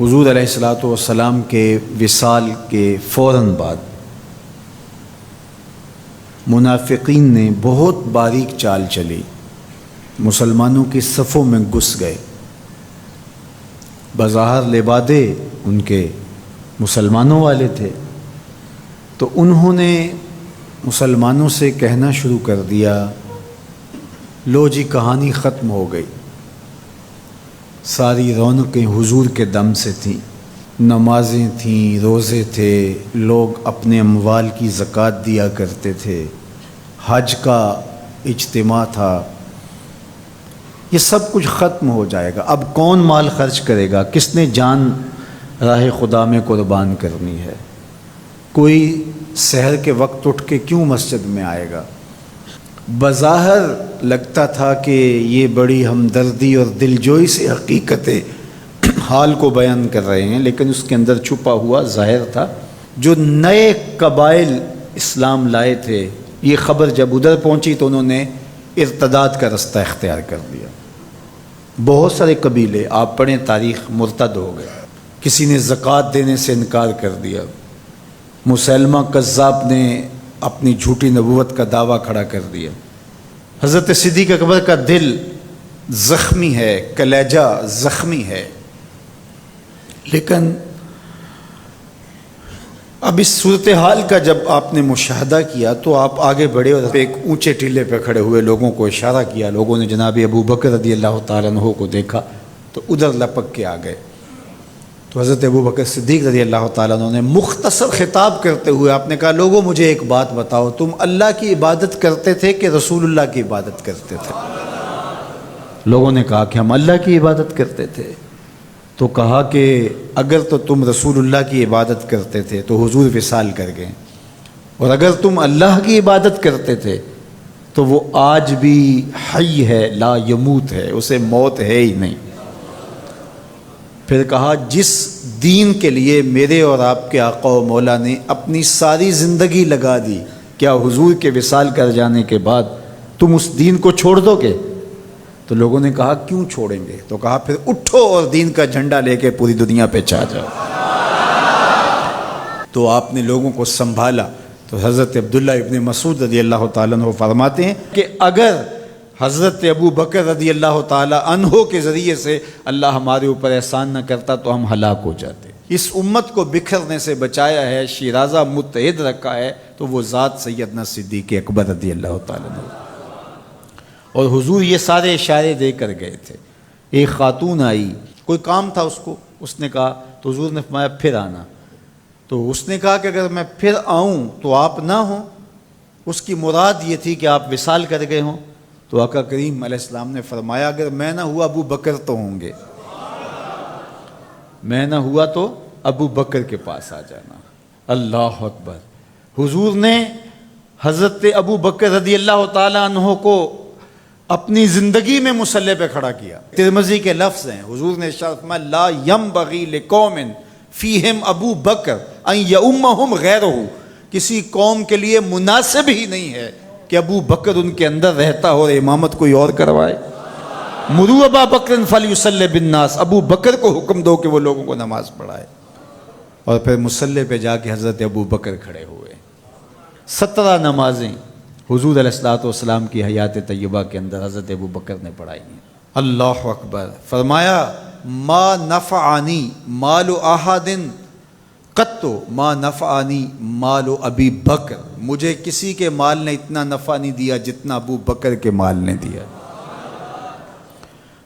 حضور علیہ الصلوۃ والسلام کے وصال کے فوراً بعد منافقین نے بہت باریک چال چلی، مسلمانوں کی صفوں میں گھس گئے۔ بظاہر لبادے ان کے مسلمانوں والے تھے، تو انہوں نے مسلمانوں سے کہنا شروع کر دیا، لو جی کہانی ختم ہو گئی، ساری رونقیں حضور کے دم سے تھیں، نمازیں تھیں، روزے تھے، لوگ اپنے اموال کی زکوٰۃ دیا کرتے تھے، حج کا اجتماع تھا، یہ سب کچھ ختم ہو جائے گا۔ اب کون مال خرچ کرے گا؟ کس نے جان راہ خدا میں قربان کرنی ہے؟ کوئی سحر کے وقت اٹھ کے کیوں مسجد میں آئے گا؟ بظاہر لگتا تھا کہ یہ بڑی ہمدردی اور دلجوئی سے حقیقت حال کو بیان کر رہے ہیں، لیکن اس کے اندر چھپا ہوا ظاہر تھا۔ جو نئے قبائل اسلام لائے تھے، یہ خبر جب ادھر پہنچی تو انہوں نے ارتداد کا رستہ اختیار کر دیا۔ بہت سارے قبیلے، آپ پڑھیں تاریخ، مرتد ہو گئے۔ کسی نے زکوٰۃ دینے سے انکار کر دیا، مسیلمہ کذاب نے اپنی جھوٹی نبوت کا دعویٰ کھڑا کر دیا۔ حضرت صدیق اکبر کا دل زخمی ہے، کلیجہ زخمی ہے، لیکن اب اس صورتحال کا جب آپ نے مشاہدہ کیا تو آپ آگے بڑھے اور ایک اونچے ٹیلے پہ کھڑے ہوئے لوگوں کو اشارہ کیا۔ لوگوں نے جناب ابو بکر رضی اللہ تعالیٰ عنہ کو دیکھا تو ادھر لپک کے آ گئے۔ تو حضرت ابو بکر صدیق رضی اللہ تعالیٰ عنہ نے مختصر خطاب کرتے ہوئے آپ نے کہا، لوگوں مجھے ایک بات بتاؤ، تم اللہ کی عبادت کرتے تھے کہ رسول اللہ کی عبادت کرتے تھے؟ لوگوں نے کہا کہ ہم اللہ کی عبادت کرتے تھے۔ تو کہا کہ اگر تو تم رسول اللہ کی عبادت کرتے تھے تو حضور وصال کر گئے، اور اگر تم اللہ کی عبادت کرتے تھے تو وہ آج بھی حی ہے، لا یموت ہے، اسے موت ہے ہی نہیں۔ پھر کہا، جس دین کے لیے میرے اور آپ کے آقا و مولا نے اپنی ساری زندگی لگا دی، کیا حضور کے وصال کر جانے کے بعد تم اس دین کو چھوڑ دو گے؟ تو لوگوں نے کہا، کیوں چھوڑیں گے؟ تو کہا، پھر اٹھو اور دین کا جھنڈا لے کے پوری دنیا پہ چھا جاؤ۔ تو آپ نے لوگوں کو سنبھالا۔ تو حضرت عبداللہ ابن مسعود رضی اللہ تعالیٰ عنہ فرماتے ہیں کہ اگر حضرت ابو بکر رضی اللہ تعالیٰ عنہ کے ذریعے سے اللہ ہمارے اوپر احسان نہ کرتا تو ہم ہلاک ہو جاتے۔ اس امت کو بکھرنے سے بچایا ہے، شیرازہ متحد رکھا ہے، تو وہ ذات سیدنا صدیق اکبر رضی اللہ تعالیٰ عنہ۔ اور حضور یہ سارے اشارے دے کر گئے تھے۔ ایک خاتون آئی، کوئی کام تھا اس کو، اس نے کہا، تو حضور نے فرمایا پھر آنا۔ تو اس نے کہا کہ اگر میں پھر آؤں تو آپ نہ ہوں، اس کی مراد یہ تھی کہ آپ وصال کر گئے ہوں۔ تو آقا کریم علیہ السلام نے فرمایا، اگر میں نہ ہوا ابو بکر تو ہوں گے، میں نہ ہوا تو ابو بکر کے پاس آ جانا۔ اللہ اکبر۔ حضور نے حضرت ابو بکر رضی اللہ تعالیٰ عنہ کو اپنی زندگی میں مصلی پہ کھڑا کیا۔ ترمذی کے لفظ ہیں، حضور نے ارشاد فرمایا، لا ینبغی لقوم فیہم ابو بکر ان یؤمہم غیرہ، کسی قوم کے لیے مناسب ہی نہیں ہے کہ ابو بکر ان کے اندر رہتا ہو اور امامت کوئی اور کروائے۔ مروا ابا بکر فلیصلی بالناس، ابو بکر کو حکم دو کہ وہ لوگوں کو نماز پڑھائے۔ اور پھر مصلی پہ جا کے حضرت ابو بکر کھڑے ہوئے۔ 17 نمازیں حضور علیہ الصلوۃ والسلام کی حیات طیبہ کے اندر حضرت ابو بکر نے پڑھائی ہیں۔ اللہ اکبر۔ فرمایا، ما نفعنی مال احد قط ما نفعنی مال ابی بکر، مجھے کسی کے مال نے اتنا نفع نہیں دیا جتنا ابو بکر کے مال نے دیا۔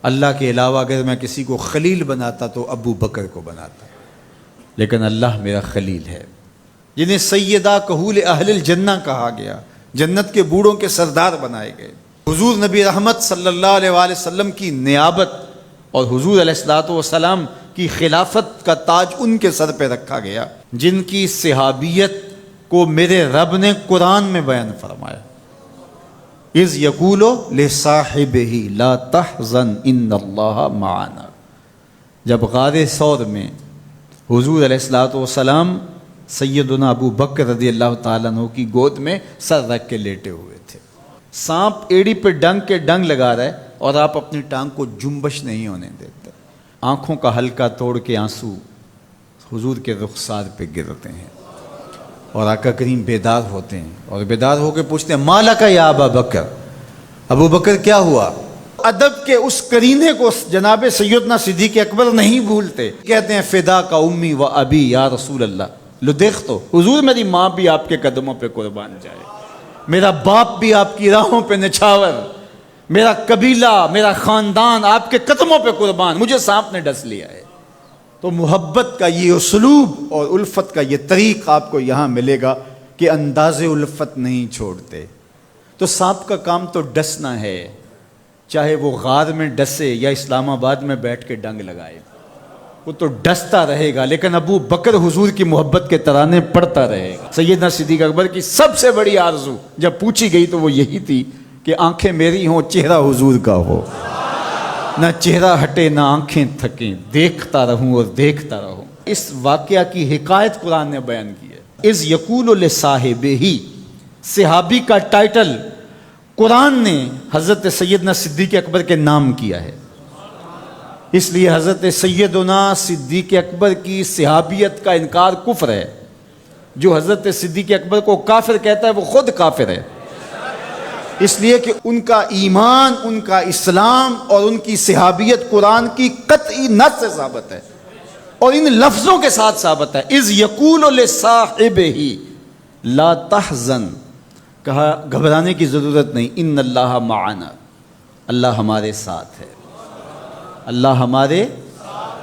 اللہ کے علاوہ اگر میں کسی کو خلیل بناتا تو ابو بکر کو بناتا، لیکن اللہ میرا خلیل ہے، جنہیں سیدہ کہول اہل الجنہ کہا گیا، جنت کے بوڑھوں کے سردار بنائے گئے۔ حضور نبی رحمت صلی اللہ علیہ وآلہ وسلم کی نیابت اور حضور علیہ الصلوۃ والسلام کی خلافت کا تاج ان کے سر پہ رکھا گیا، جن کی صحابیت کو میرے رب نے قرآن میں بیان فرمایا، اذ یقول لصاحبہ لا تحزن ان اللہ معنا۔ جب غار ثور میں حضور علیہ الصلوۃ والسلام سیدنا ابو بکر رضی اللہ تعالیٰ عنہ کی گود میں سر رکھ کے لیٹے ہوئے تھے، سانپ ایڑی پہ ڈنگ کے ڈنگ لگا رہا ہے اور آپ اپنی ٹانگ کو جنبش نہیں ہونے دیتے۔ آنکھوں کا حلقہ توڑ کے آنسو حضور کے رخسار پہ گرتے ہیں، اور آقا کریم بیدار ہوتے ہیں، اور بیدار ہو کے پوچھتے ہیں مالا کا یا ابا بکر، ابو بکر کیا ہوا؟ ادب کے اس قرینے کو جناب سیدنا صدیق اکبر نہیں بھولتے، کہتے ہیں فدا کا امی و ابی یا رسول اللہ، لو دیکھ تو حضور میری ماں بھی آپ کے قدموں پہ قربان جائے، میرا باپ بھی آپ کی راہوں پہ نچھاور، میرا قبیلہ میرا خاندان آپ کے قدموں پہ قربان، مجھے سانپ نے ڈس لیا ہے۔ تو محبت کا یہ اسلوب اور الفت کا یہ طریق آپ کو یہاں ملے گا کہ انداز الفت نہیں چھوڑتے۔ تو سانپ کا کام تو ڈسنا ہے، چاہے وہ غار میں ڈسے یا اسلام آباد میں بیٹھ کے ڈنگ لگائے، وہ تو ڈستا رہے گا، لیکن ابو بکر حضور کی محبت کے ترانے پڑھتا رہے گا۔ سیدنا صدیق اکبر کی سب سے بڑی آرزو جب پوچھی گئی تو وہ یہی تھی کہ آنکھیں میری ہوں، چہرہ حضور کا ہو، نہ چہرہ ہٹے نہ آنکھیں تھکیں، دیکھتا رہوں اور دیکھتا رہوں۔ اس واقعہ کی حکایت قرآن نے بیان کی ہے۔ اذ یقول لصاحبہ، صحابی کا ٹائٹل قرآن نے حضرت سیدنا صدیق اکبر کے نام کیا ہے، اس لیے حضرت سیدنا صدیق اکبر کی صحابیت کا انکار کفر ہے۔ جو حضرت صدیق اکبر کو کافر کہتا ہے وہ خود کافر ہے، اس لیے کہ ان کا ایمان، ان کا اسلام اور ان کی صحابیت قرآن کی قطعی نص سے ثابت ہے، اور ان لفظوں کے ساتھ ثابت ہے۔ اذ یقول لصاحبہ لا تحزن، کہا گھبرانے کی ضرورت نہیں، ان اللہ معنا، اللہ ہمارے ساتھ ہے، اللہ ہمارے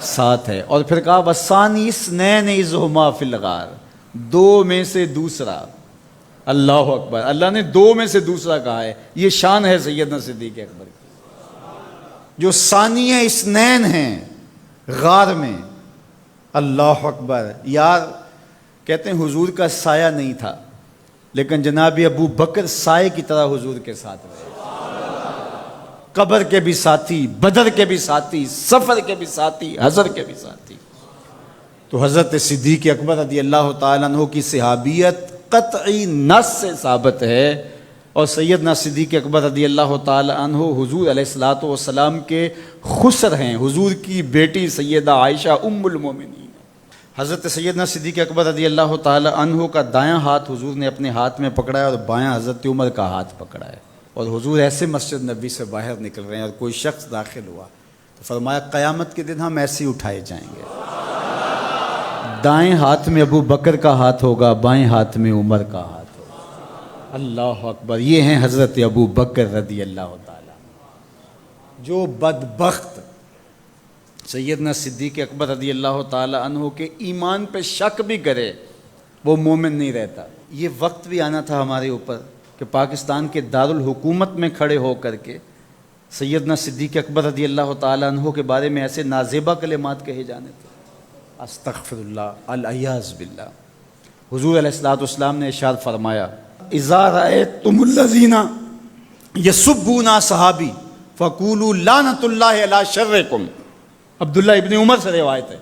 ساتھ ہے۔ اور پھر کہا وَالثَّانِي اثْنَيْنِ اذْ هُمَا فِي الْغَارِ، دو میں سے دوسرا، اللہ اکبر، اللہ نے دو میں سے دوسرا کہا ہے۔ یہ شان ہے سیدنا صدیق اکبر کی، جو ثانیہ اثنین ہیں غار میں، اللہ اکبر۔ یار کہتے ہیں حضور کا سایہ نہیں تھا، لیکن جناب ابو بکر سائے کی طرح حضور کے ساتھ رہے، قبر کے بھی ساتھی، بدر کے بھی ساتھی، سفر کے بھی ساتھی، حضر کے بھی ساتھی۔ تو حضرت صدیق اکبر رضی اللہ تعالیٰ عنہ کی صحابیت قطعی نص سے ثابت ہے، اور سیدنا صدیق اکبر رضی اللہ تعالیٰ عنہ حضور علیہ الصلوۃ والسلام کے خسر ہیں، حضور کی بیٹی سیدہ عائشہ ام المومنین۔ حضرت سیدنا صدیق اکبر رضی اللہ تعالیٰ عنہ کا دایاں ہاتھ حضور نے اپنے ہاتھ میں پکڑا ہے، اور بایاں حضرت عمر کا ہاتھ پکڑا ہے، اور حضور ایسے مسجد نبی سے باہر نکل رہے ہیں، اور کوئی شخص داخل ہوا تو فرمایا قیامت کے دن ہم ایسے ہی اٹھائے جائیں گے، دائیں ہاتھ میں ابو بکر کا ہاتھ ہوگا، بائیں ہاتھ میں عمر کا ہاتھ ہوگا۔ اللہ اکبر، یہ ہیں حضرت ابو بکر رضی اللہ تعالیٰ۔ جو بدبخت سیدنا صدیق اکبر رضی اللہ تعالیٰ عنہ کے ایمان پہ شک بھی کرے وہ مومن نہیں رہتا۔ یہ وقت بھی آنا تھا ہمارے اوپر کہ پاکستان کے دارالحکومت میں کھڑے ہو کر کے سیدنا صدیق اکبر رضی اللہ تعالیٰ عنہ کے بارے میں ایسے نازیبہ کلمات کہے جانے تھے، استغفر اللہ، العیاذ باللہ۔ حضور علیہ الصلوۃ والسلام نے ارشاد فرمایا اذا رأیتم الذین یسبون صحابی فقولوا لعنۃ اللہ علی شرکم۔ عبداللہ ابن عمر سے روایت ہے،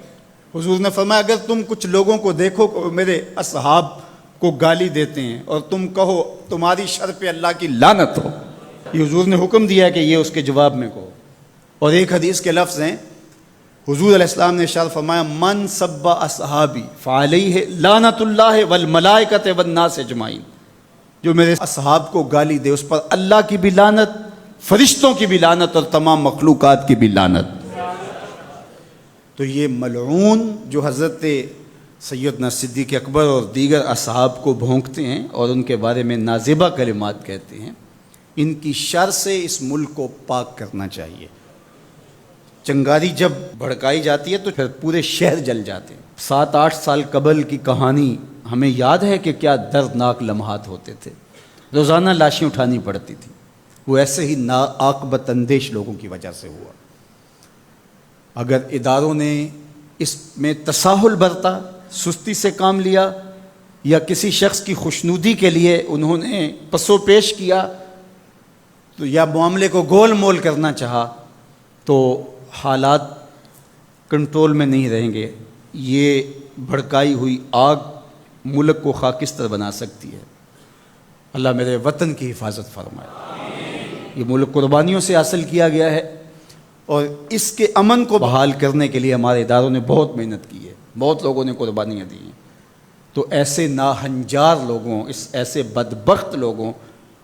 حضور نے فرمایا اگر تم کچھ لوگوں کو دیکھو میرے اصحاب کو گالی دیتے ہیں اور تم کہو تمہاری شر پہ اللہ کی لعنت ہو، یہ حضور نے حکم دیا ہے کہ یہ اس کے جواب میں کہو۔ اور ایک حدیث کے لفظ ہیں، حضور علیہ السلام نے ارشاد فرمایا من سب اصحابی فعلیہ لعنت اللہ والملائکۃ والناس اجمعین، جو میرے اصحاب کو گالی دے اس پر اللہ کی بھی لعنت، فرشتوں کی بھی لعنت، اور تمام مخلوقات کی بھی لعنت۔ تو یہ ملعون جو حضرت سیدنا صدیق اکبر اور دیگر اصحاب کو بھونکتے ہیں اور ان کے بارے میں نازیبہ کلمات کہتے ہیں، ان کی شر سے اس ملک کو پاک کرنا چاہیے۔ چنگاری جب بھڑکائی جاتی ہے تو پھر پورے شہر جل جاتے ہیں۔ 7-8 سال قبل کی کہانی ہمیں یاد ہے کہ کیا دردناک لمحات ہوتے تھے، روزانہ لاشیں اٹھانی پڑتی تھیں، وہ ایسے ہی ناعاقبت اندیش لوگوں کی وجہ سے ہوا۔ اگر اداروں نے اس میں تساہل برتا، سستی سے کام لیا، یا کسی شخص کی خوشنودی کے لیے انہوں نے پسو پیش کیا تو یا معاملے کو گول مول کرنا چاہا تو حالات کنٹرول میں نہیں رہیں گے۔ یہ بھڑکائی ہوئی آگ ملک کو خاکستر بنا سکتی ہے۔ اللہ میرے وطن کی حفاظت فرمائے۔ یہ ملک قربانیوں سے حاصل کیا گیا ہے، اور اس کے امن کو بحال کرنے کے لیے ہمارے اداروں نے بہت محنت کی ہے، بہت لوگوں نے قربانیاں دی ہیں۔ تو ایسے ناہنجار لوگوں، ایسے بدبخت لوگوں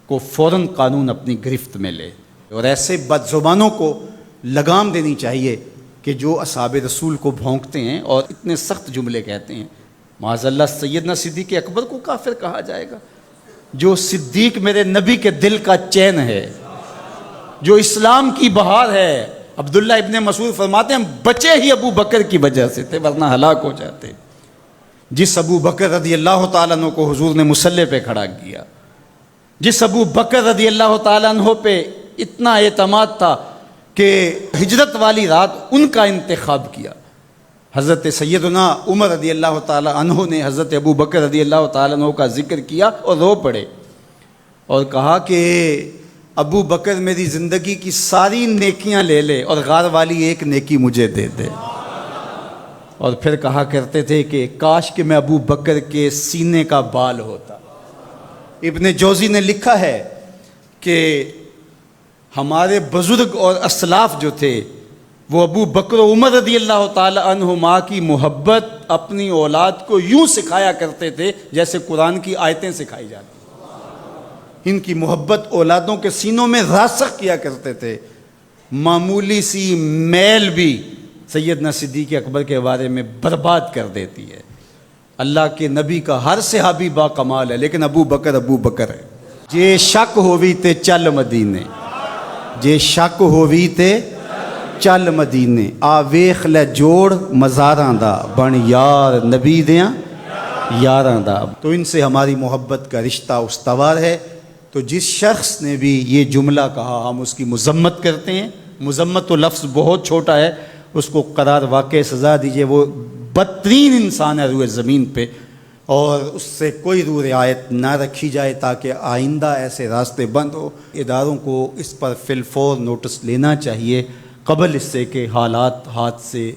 کو فوراً قانون اپنی گرفت میں لے، اور ایسے بد زبانوں کو لگام دینی چاہیے کہ جو اصحاب رسول کو بھونکتے ہیں اور اتنے سخت جملے کہتے ہیں۔ معاذ اللہ سیدنا صدیق اکبر کو کافر کہا جائے گا؟ جو صدیق میرے نبی کے دل کا چین ہے، جو اسلام کی بہار ہے۔ عبداللہ ابن مسعود فرماتے ہیں ہم بچے ہی ابو بکر کی وجہ سے تھے، ورنہ ہلاک ہو جاتے۔ جس ابو بکر رضی اللہ تعالیٰ عنہ کو حضور نے مصلی پہ کھڑا کیا، جس ابو بکر رضی اللہ تعالیٰ عنہ پہ اتنا اعتماد تھا کہ ہجرت والی رات ان کا انتخاب کیا۔ حضرت سیدنا عمر رضی اللہ تعالیٰ عنہ نے حضرت ابو بکر رضی اللہ تعالیٰ عنہ کا ذکر کیا اور رو پڑے اور کہا کہ ابو بکر میری زندگی کی ساری نیکیاں لے لے اور غار والی ایک نیکی مجھے دے دے۔ اور پھر کہا کرتے تھے کہ کاش کہ میں ابو بکر کے سینے کا بال ہوتا۔ ابن جوزی نے لکھا ہے کہ ہمارے بزرگ اور اسلاف جو تھے وہ ابو بکر و عمر رضی اللہ تعالی عنہما کی محبت اپنی اولاد کو یوں سکھایا کرتے تھے جیسے قرآن کی آیتیں سکھائی جاتی۔ ان کی محبت اولادوں کے سینوں میں راسخ کیا کرتے تھے۔ معمولی سی میل بھی سیدنا صدیق اکبر کے بارے میں برباد کر دیتی ہے۔ اللہ کے نبی کا ہر صحابی با کمال ہے، لیکن ابو بکر ہے۔ جے شک ہووی تے چل مدینے، جے شک ہووی تے چل مدینے، آ ویخ لے جوڑ مزاراں دا، بن یار نبی دیاں یاراں دا۔ تو ان سے ہماری محبت کا رشتہ استوار ہے۔ تو جس شخص نے بھی یہ جملہ کہا ہم اس کی مذمت کرتے ہیں۔ مذمت تو لفظ بہت چھوٹا ہے، اس کو قرار واقع سزا دیجئے۔ وہ بدترین انسان ہے روئے زمین پہ، اور اس سے کوئی روح رعایت نہ رکھی جائے تاکہ آئندہ ایسے راستے بند ہو۔ اداروں کو اس پر فی الفور نوٹس لینا چاہیے قبل اس سے کہ حالات ہاتھ سے